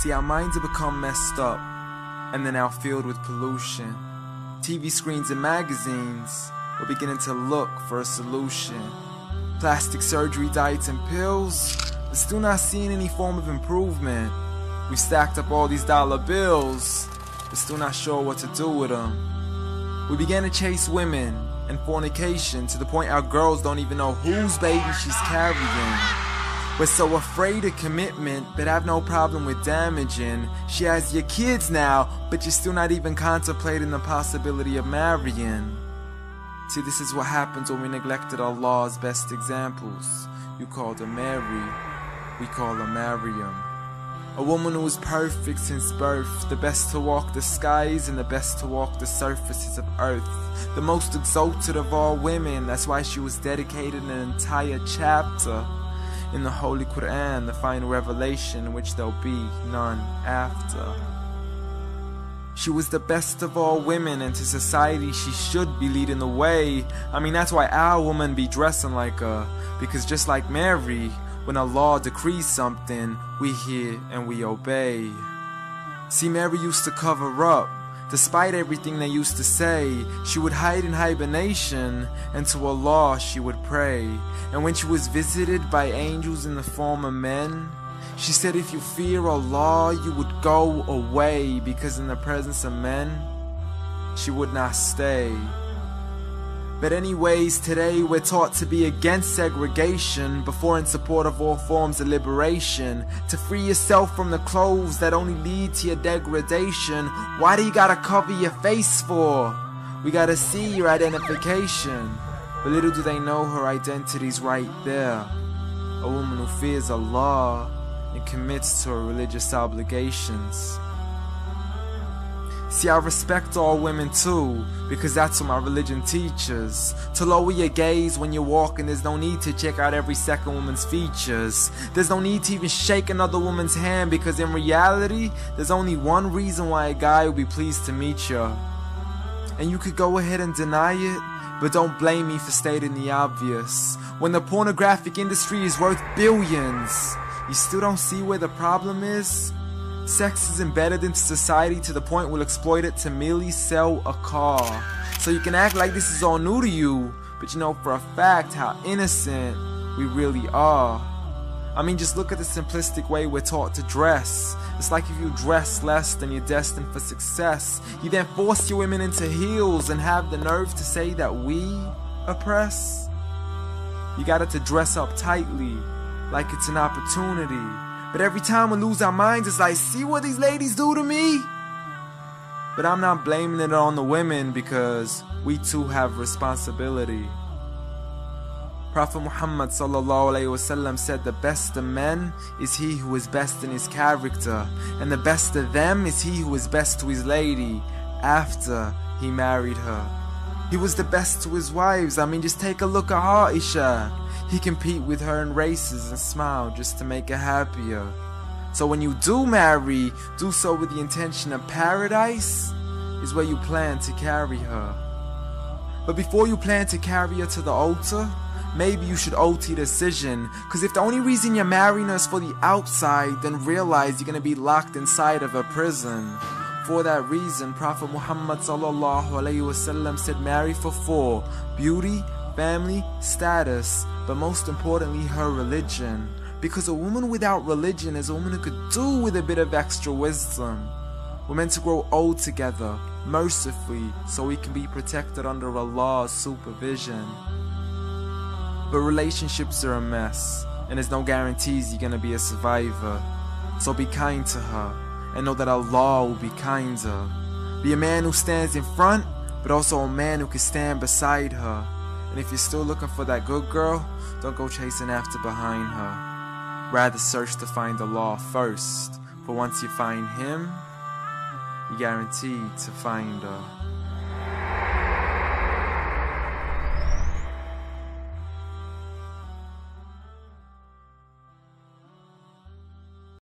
See, our minds have become messed up, and they're now filled with pollution. TV screens and magazines, we're beginning to look for a solution. Plastic surgery, diets and pills, but still not seeing any form of improvement. We've stacked up all these dollar bills, but still not sure what to do with them. We began to chase women and fornication to the point our girls don't even know whose baby she's carrying. We're so afraid of commitment, but have no problem with damaging. She has your kids now, but you're still not even contemplating the possibility of marrying. See, this is what happens when we neglected Allah's best examples. You called her Mary, we call her Maryam. A woman who was perfect since birth, the best to walk the skies and the best to walk the surfaces of earth. The most exalted of all women, that's why she was dedicated an entire chapter in the Holy Quran, the final revelation in which there'll be none after. She was the best of all women, and to society she should be leading the way. I mean, that's why our women be dressing like her, because just like Mary, when Allah decrees something, we hear and we obey. See, Mary used to cover up. Despite everything they used to say, she would hide in hibernation, and to Allah she would pray. And when she was visited by angels in the form of men, she said if you fear Allah, you would go away, because in the presence of men, she would not stay. But anyways, today we're taught to be against segregation before in support of all forms of liberation. To free yourself from the clothes that only lead to your degradation. Why do you gotta cover your face for? We gotta see your identification. But little do they know her identity's right there. A woman who fears Allah and commits to her religious obligations. See, I respect all women too, because that's what my religion teaches. To lower your gaze when you're walking, there's no need to check out every second woman's features. There's no need to even shake another woman's hand, because in reality, there's only one reason why a guy will be pleased to meet you. And you could go ahead and deny it, but don't blame me for stating the obvious. When the pornographic industry is worth billions, you still don't see where the problem is? Sex is embedded into society to the point we'll exploit it to merely sell a car. So you can act like this is all new to you, but you know for a fact how innocent we really are. I mean, just look at the simplistic way we're taught to dress. It's like if you dress less, then you're destined for success. You then force your women into heels and have the nerve to say that we oppress. You got it to dress up tightly, like it's an opportunity. But every time we lose our minds, it's like, see what these ladies do to me? But I'm not blaming it on the women, because we too have responsibility. Prophet Muhammad ﷺ said the best of men is he who is best in his character, and the best of them is he who is best to his lady after he married her. He was the best to his wives. I mean, just take a look at Aisha. He compete with her in races and smile just to make her happier. So when you do marry, do so with the intention of paradise is where you plan to carry her. But before you plan to carry her to the altar, maybe you should alter your decision. Cause if the only reason you're marrying her is for the outside, then realize you're gonna be locked inside of a prison. For that reason, Prophet Muhammad ﷺ said marry for 4: beauty, family, status, but most importantly her religion. Because a woman without religion is a woman who could do with a bit of extra wisdom. We're meant to grow old together, mercifully, so we can be protected under Allah's supervision. But relationships are a mess, and there's no guarantees you're gonna be a survivor. So be kind to her, and know that Allah will be kinder. Be a man who stands in front, but also a man who can stand beside her. And if you're still looking for that good girl, don't go chasing after behind her. Rather search to find Allah first, for once you find Him, you're guaranteed to find her.